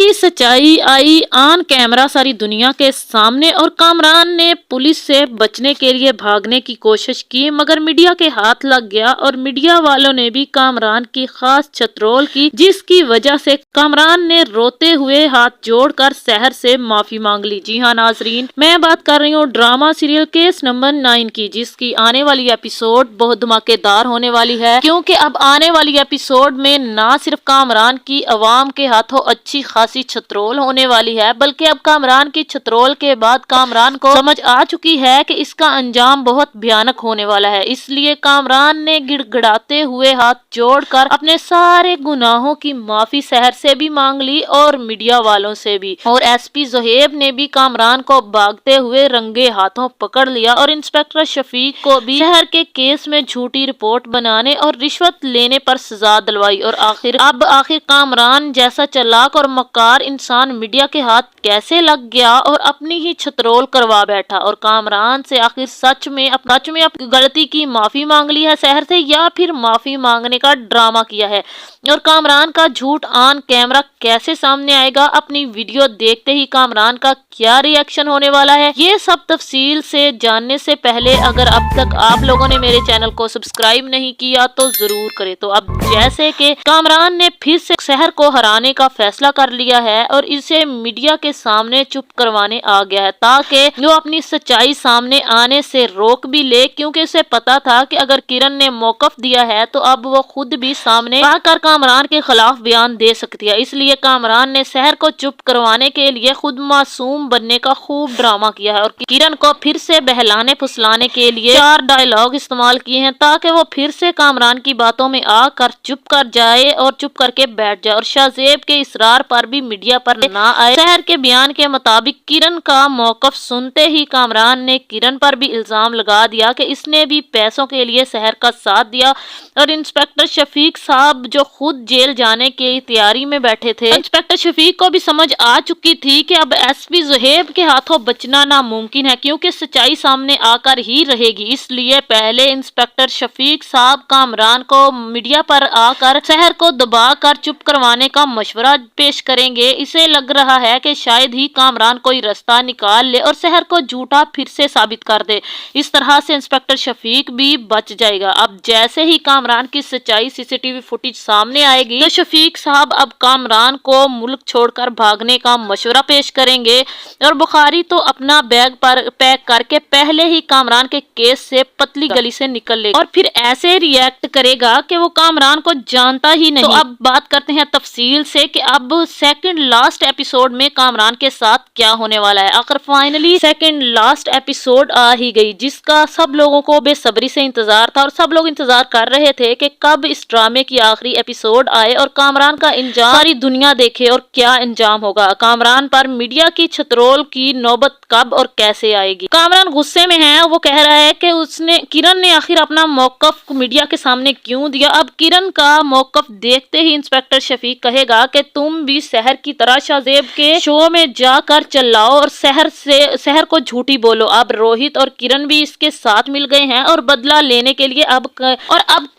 की सच्चाई आई on camera सारी दुनिया के सामने और कामरान ने पुलिस से बचने के लिए भागने की कोशिश की, मगर मीडिया के हाथ लग गया और मीडिया वालों ने भी कामरान की खास चतरोल की, जिसकी वजह से कामरान ने रोते हुए हाथ जोड़कर शहर से माफी मांग ली। जी हाँ नाजरीन, मैं बात कर रही हूँ ड्रामा सीरियल केस नंबर 9 की, जिसकी आने वाली एपिसोड बहुत धमाकेदार होने वाली है, क्योंकि अब आने वाली एपिसोड में ना सिर्फ कामरान की अवाम के हाथों अच्छी खासी छतरोल होने वाली है, बल्कि अब कामरान की छतरोल के बाद कामरान को समझ आ चुकी है कि इसका अंजाम बहुत भयानक होने वाला है। इसलिए कामरान ने गिड़गिड़ाते हुए हाथ जोड़कर अपने सारे गुनाहों की माफी शहर से भी मांग ली और मीडिया वालों से भी। और एसपी जोहेब ने भी कामरान को भागते हुए रंगे हाथों पकड़ लिया और इंस्पेक्टर शफीक को भी शहर के केस में झूठी रिपोर्ट बनाने और रिश्वत लेने पर सजा दिलवाई। और आखिर कामरान जैसा चालाक और मक्कार इंसान मीडिया के हाथ कैसे लग गया और अपनी ही छतरोल करवा बैठा। और कामरान से आखिर सच में अपनी गलती की माफी मांग ली है शहर से, या फिर माफी मांगने का ड्रामा किया है। और कामरान का झूठ ऑन कैमरा कैसे सामने आएगा, अपनी वीडियो देखते ही कामरान का क्या रिएक्शन होने वाला है, ये सब तफसील से जानने से पहले अगर अब तक आप लोगों ने मेरे चैनल को सब्सक्राइब नहीं किया तो जरूर करें। तो अब जैसे कि कामरान ने फिर से शहर को हराने का फैसला कर लिया है और इसे मीडिया के सामने चुप करवाने आ गया है, ताकि जो अपनी सच्चाई सामने आने से रोक भी ले, क्योंकि उसे पता था कि अगर किरण ने मौकफ दिया है तो अब वो खुद भी सामने आकर कामरान के खिलाफ बयान दे सकती है। इसलिए कामरान ने शहर को चुप करवाने के लिए खुद मासूम बनने का खूब ड्रामा किया है और किरण को फिर से बहलाने फुसलाने के लिए 4 डायलॉग इस्तेमाल किए हैं, ताकि वो फिर से कामरान की बातों में आकर चुप कर जाए और चुप करके बैठ जाए और शाहजेब के इसरार पर भी मीडिया पर ना आए। शहर के बयान के मुताबिक किरण का मौकफ सुनते ही कामरान ने किरण पर भी इल्जाम लगा दिया कि इसने भी पैसों के लिए शहर का साथ दिया। और इंस्पेक्टर शफीक साहब जो खुद जेल जाने की तैयारी में बैठे थे, इंस्पेक्टर शफीक को भी समझ आ चुकी थी कि अब एसपी जोहेब के हाथों बचना नामुमकिन है, क्योंकि सच्चाई सामने आकर ही रहेगी। इसलिए पहले इंस्पेक्टर शफीक साहब कामरान को मीडिया पर आकर शहर को दबाकर चुप करवाने का मशवरा पेश करेंगे। इसे लग रहा है कि शायद ही कामरान कोई रास्ता निकाल ले और शहर को झूठा फिर से साबित कर दे। इस तरह से इंस्पेक्टर शफीक भी बच जाएगा। अब जैसे ही कामरान की सच्चाई सीसीटीवी फुटेज सामने आएगी तो शफीक साहब अब कामरान को मुल्क छोड़कर भागने का मशवरा पेश करेंगे और बुखारी तो अपना बैग पर पैक करके पहले ही कामरान के केस से पतली गली से निकल लेगा और फिर ऐसे रिएक्ट करेगा कि वो कामरान को जानता ही नहीं। तो अब बात करते हैं तफसील से कि अब सेकंड लास्ट एपिसोड में कामरान के साथ क्या होने वाला है। आखिर फाइनली सेकंड लास्ट एपिसोड आ ही गई, जिसका सब लोगों को बेसब्री से इंतजार था और सब लोग इंतजार कर रहे थे कि कब इस ड्रामे की आखिरी एपिसोड आए और कामरान का इंजाम सारी दुनिया देखे और क्या इंजाम होगा। कामरान पर मीडिया की छतरोल की नौबत कब और कैसे आएगी। कामरान गुस्से में है, वो कह रहा है कि उसने किरण ने आखिर अपना मौकफ मीडिया के सामने क्यों दिया। अब किरण का मौकफ देखते ही इंस्पेक्टर शफीक कहेगा कि तुम भी शहर की तरह शाहजेब के शो में जाकर चिल्लाओ और शहर को झूठी बोलो। अब रोहित और किरण भी इसके साथ मिल गए हैं और बदला लेने के लिए अब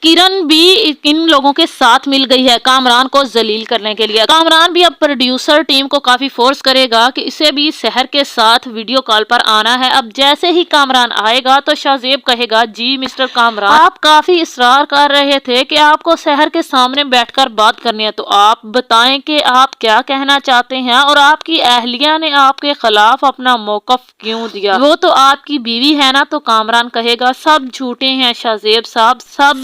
किरण भी इन लोगों के साथ मिल गई है कामरान को जलील करने के लिए। कामरान भी अब प्रोड्यूसर टीम को काफी फोर्स करेगा कि इसे भी शहर के साथ वीडियो कॉल पर आना है। अब जैसे ही कामरान आएगा तो शाहजेब कहेगा, जी मिस्टर कामरान, आप काफी इसरार कर रहे थे कि आपको शहर के सामने बैठकर बात करनी है, तो आप बताएं कि आप क्या कहना चाहते हैं और आपकी अहलिया ने आपके खिलाफ अपना मौकफ क्यों दिया। वो तो आपकी बीवी है ना। तो कामरान कहेगा, सब झूठे हैं शाहजेब साहब,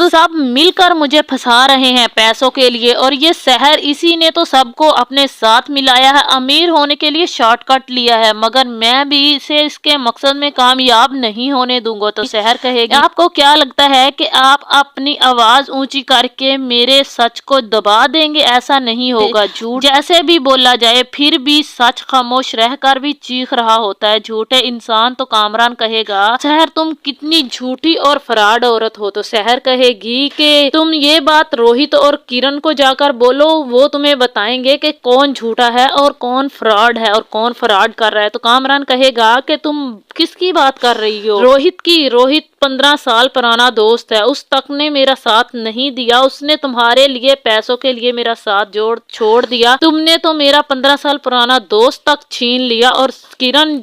सब मिलकर मुझे फंसा रहे हैं पैसों के लिए और ये शहर इसी ने तो सबको अपने साथ मिलाया है, अमीर होने के लिए शॉर्टकट लिया है, मगर मैं भी इसे इसके मकसद में कामयाब नहीं होने दूंगा। तो शहर कहेगी, आपको क्या लगता है कि आप अपनी आवाज ऊंची करके मेरे सच को दबा देंगे? ऐसा नहीं होगा। झूठ जैसे भी बोला जाए फिर भी सच खामोश रहकर भी चीख रहा होता है, झूठे इंसान। तो कामरान कहेगा, शहर तुम कितनी झूठी और फराड औरत हो। तो शहर कहेगी कि तुम ये बात रोहित और किरण को जाकर बोलो, वो तुम्हें बताएंगे कि कौन झूठा है और कौन फ्रॉड है और कौन फ्रॉड कर रहा है। तो कामरान कहेगा कि तुम किसकी बात कर रही हो? रोहित की। रोहित 15 साल पुराना दोस्त है, उस तक ने मेरा साथ नहीं दिया, उसने तुम्हारे लिए पैसों के लिए मेरा साथ छोड़ दिया। तुमने तो मेरा 15 साल पुराना दोस्त तक छीन लिया। और किरण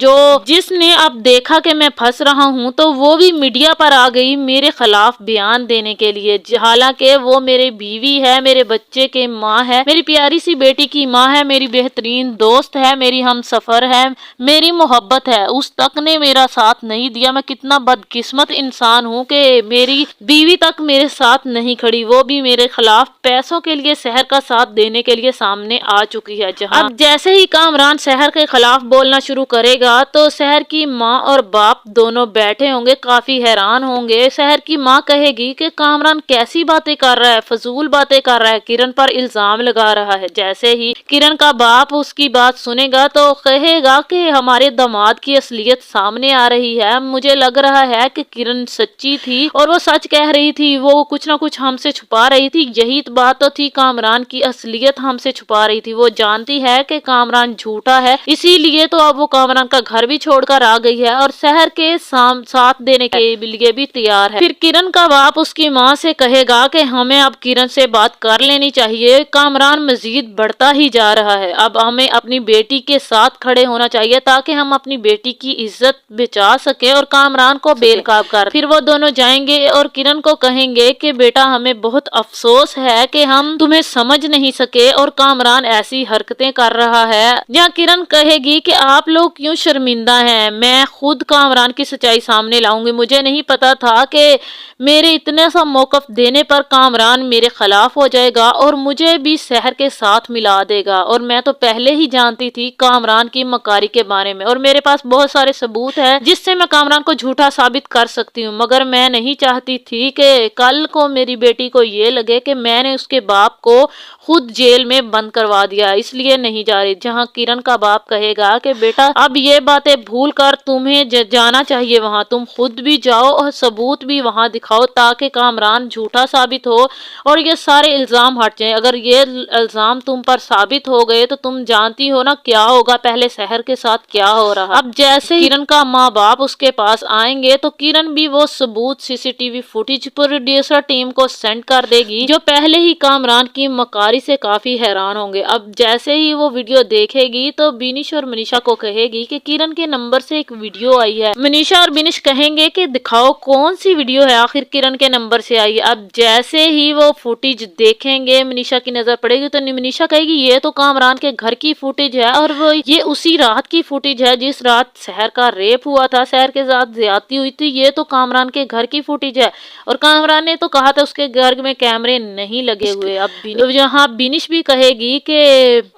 जिसने अब देखा कि मैं फंस रहा हूँ तो वो भी मीडिया पर आ गई मेरे खिलाफ बयान देने के लिए, हालांकि वो मेरी बीवी है, मेरे बच्चे की माँ है, मेरी प्यारी सी बेटी की माँ है, मेरी बेहतरीन दोस्त है, मेरी हमसफर है, मेरी मोहब्बत है, उस तक ने मेरा साथ नहीं दिया। मैं कितना बदकिस्मत इंसान हूँ कि मेरी बीवी तक मेरे साथ नहीं खड़ी, वो भी मेरे खिलाफ पैसों के लिए शहर का साथ देने के लिए सामने आ चुकी है। अब जैसे ही कामरान शहर के खिलाफ बोलना शुरू करेगा तो शहर की माँ और बाप दोनों बैठे होंगे, काफी हैरान होंगे। शहर की माँ कहेगी कि कामरान कैसी बातें कर रहा है, फजूल बातें कर रहा है, किरण पर इल्जाम लगा रहा है। जैसे ही किरण का बाप उसकी बात सुनेगा तो कहेगा कि हमारे दामाद की असलियत सामने आ रही है, मुझे लग रहा है कि किरण सच्ची थी और वो सच कह रही थी, वो कुछ ना कुछ हमसे छुपा रही थी। यही बात तो थी, कामरान की असलियत हमसे छुपा रही थी। वो जानती है कि कामरान झूठा है, इसीलिए तो अब वो कामरान का घर भी छोड़कर आ गई है और शहर के साथ देने के लिए भी तैयार है। फिर किरण का बाप उसकी माँ से कहेगा कि हमें अब किरण से बात कर लेनी चाहिए, कामरान मजीद बढ़ता ही जा रहा है, अब हमें अपनी बेटी के साथ खड़े होना चाहिए ताकि हम अपनी बेटी की इज्जत बचा सके और कामरान को बेनकाब कर। फिर वो दोनों जाएंगे और किरण को कहेंगे कि बेटा हमें बहुत अफसोस है कि हम तुम्हें समझ नहीं सके और कामरान ऐसी हरकतें कर रहा है। जहाँ किरण कहेगी कि आप लोग क्यों शर्मिंदा हैं, मैं खुद कामरान की सच्चाई सामने लाऊंगी, मुझे नहीं पता था कि मेरे इतने सा मौकफ देने पर कामरान मेरे खिलाफ हो जाएगा और मुझे भी शहर के साथ मिला देगा, और मैं तो पहले ही जानती थी कामरान की मकारी के बारे में और मेरे पास बहुत सारे सबूत है जिससे मैं कामरान को झूठा साबित कर सकती हूँ, मगर मैं नहीं चाहती थी कि कल को मेरी बेटी को ये लगे कि मैंने उसके बाप को खुद जेल में बंद करवा दिया, इसलिए नहीं जा रही। जहाँ किरण का बाप कहेगा कि बेटा अब ये बातें भूल कर तुम्हें जाना चाहिए, वहां तुम खुद भी जाओ और सबूत भी वहां दिखाओ ताकि कामरान झूठा साबित हो और ये सारे इल्जाम हट जाएं। अगर ये इल्जाम तुम पर साबित हो गए तो तुम जानती हो ना क्या होगा, पहले शहर के साथ क्या हो रहा। अब जैसे किरण का माँ बाप उसके पास आएंगे तो किरण भी वो सबूत सीसीटीवी फुटेज प्रोड्यूसर टीम को सेंड कर देगी, जो पहले ही कामरान की मकारी से काफी हैरान होंगे। अब जैसे ही वो वीडियो देखेगी तो बिनिश और मनीषा को कहेगी कि किरण के नंबर से एक वीडियो आई है। मनीषा और बिनिश कहेंगे कि दिखाओ कौन सी वीडियो है आखिर किरण के नंबर से आई है। अब जैसे ही वो फुटेज देखेंगे मनीषा की नजर पड़ेगी तो मनीषा कहेगी ये तो कामरान के घर की फुटेज है और वो ये उसी रात की फुटेज है जिस रात शहर का रेप हुआ था, शहर के साथ ज्यादती हुई थी, ये तो कामरान के घर की फुटेज है और कामरान ने तो कहा था उसके घर में कैमरे नहीं लगे हुए। अब यहाँ बिनिश भी कहेगी कि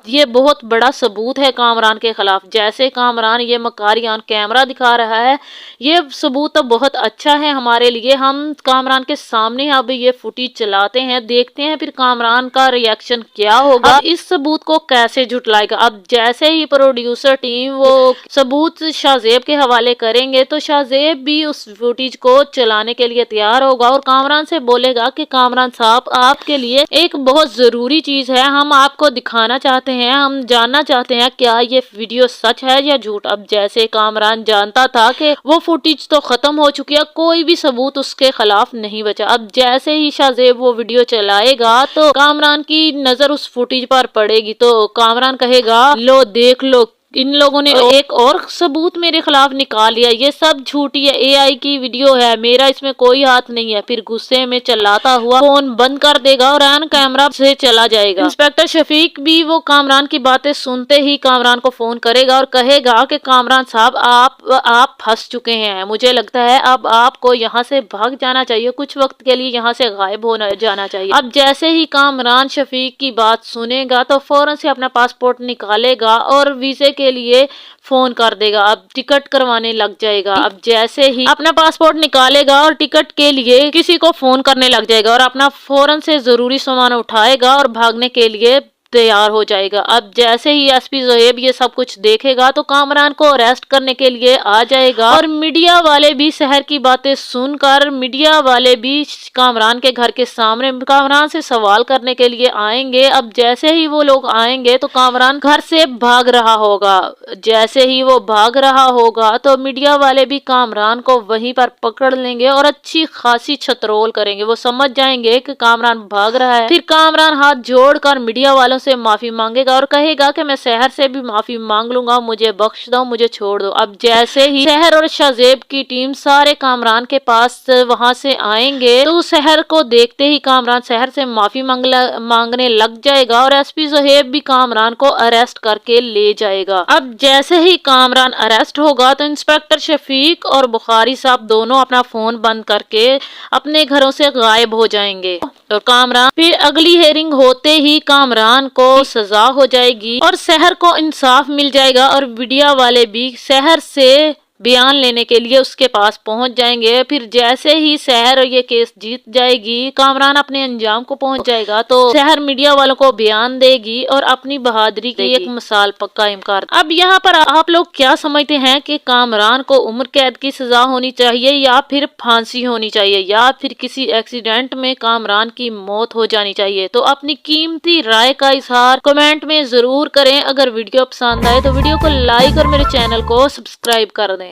ये बहुत बड़ा सबूत है कामरान के खिलाफ, जैसे कामरान ये मकारी ऑन कैमरा दिखा रहा है, ये सबूत तो बहुत अच्छा है हमारे लिए, हम कामरान के सामने अब ये फुटेज चलाते हैं, देखते हैं फिर कामरान का रिएक्शन क्या होगा, अब इस सबूत को कैसे झुटलाएगा। अब जैसे ही प्रोड्यूसर टीम वो सबूत शाहजेब के हवाले करेंगे तो शाहजेब भी उस फुटेज को चलाने के लिए तैयार होगा और कामरान से बोलेगा कि कामरान साहब आपके लिए एक बहुत जरूरी चीज है, हम आपको दिखाना चाहते हैं, हम जानना चाहते हैं क्या ये वीडियो सच है या झूठ। अब जैसे कामरान जानता था कि वो फुटेज तो खत्म हो चुकी है, कोई भी सबूत उसके खिलाफ नहीं बचा। अब जैसे ही शाहजेब वो वीडियो चलाएगा तो कामरान की नजर उस फुटेज पर पड़ेगी तो कामरान कहेगा लो देख लो, इन लोगों ने एक और सबूत मेरे खिलाफ निकाल लिया, ये सब झूठी है, एआई की वीडियो है, मेरा इसमें कोई हाथ नहीं है। फिर गुस्से में चिल्लाता हुआ फोन बंद कर देगा और ऑन कैमरा से चला जाएगा। इंस्पेक्टर शफीक भी वो कामरान की बातें सुनते ही कामरान को फोन करेगा और कहेगा कि कामरान साहब आप फंस चुके हैं, मुझे लगता है अब आपको यहाँ से भाग जाना चाहिए, कुछ वक्त के लिए यहाँ से गायब हो जाना चाहिए। अब जैसे ही कामरान शफीक की बात सुनेगा तो फौरन से अपना पासपोर्ट निकालेगा और वीजे के लिए फोन कर देगा, अब टिकट करवाने लग जाएगा। अब जैसे ही अपना पासपोर्ट निकालेगा और टिकट के लिए किसी को फोन करने लग जाएगा और अपना फौरन से जरूरी सामान उठाएगा और भागने के लिए तैयार हो जाएगा। अब जैसे ही एसपी ज़ोहेब ये सब कुछ देखेगा तो कामरान को अरेस्ट करने के लिए आ जाएगा और मीडिया वाले भी शहर की बातें सुनकर मीडिया वाले भी कामरान के घर के सामने कामरान से सवाल करने के लिए आएंगे। अब जैसे ही वो लोग आएंगे तो कामरान घर से भाग रहा होगा। जैसे ही वो भाग रहा होगा तो मीडिया वाले भी कामरान को वहीं पर पकड़ लेंगे और अच्छी खासी छतरोल करेंगे। वो समझ जाएंगे कि कामरान भाग रहा है। फिर कामरान हाथ जोड़कर मीडिया वालों से माफी मांगेगा और कहेगा कि मैं शहर से भी माफी मांग लूंगा, मुझे बख्श दो, मुझे छोड़ दो। अब जैसे ही शहर और शाहजेब की टीम सारे कामरान के पास वहां से आएंगे तो शहर को देखते ही कामरान शहर से माफी मांगने लग जाएगा और एसपी ज़ोहेब भी कामरान को अरेस्ट करके ले जाएगा। अब जैसे ही कामरान अरेस्ट होगा तो इंस्पेक्टर शफीक और बुखारी साहब दोनों अपना फोन बंद करके अपने घरों से गायब हो जाएंगे और कामरान फिर अगली हेयरिंग होते ही कामरान को सजा हो जाएगी और शहर को इंसाफ मिल जाएगा और मीडिया वाले भी शहर से बयान लेने के लिए उसके पास पहुंच जाएंगे। फिर जैसे ही शहर ये केस जीत जाएगी, कामरान अपने अंजाम को पहुंच जाएगा तो शहर मीडिया वालों को बयान देगी और अपनी बहादुरी की एक मिसाल कायम कर। अब यहाँ पर आप लोग क्या समझते हैं कि कामरान को उम्र कैद की सजा होनी चाहिए या फिर फांसी होनी चाहिए या फिर किसी एक्सीडेंट में कामरान की मौत हो जानी चाहिए? तो अपनी कीमती राय का इजहार कमेंट में जरूर करें। अगर वीडियो पसंद आए तो वीडियो को लाइक और मेरे चैनल को सब्सक्राइब कर दें।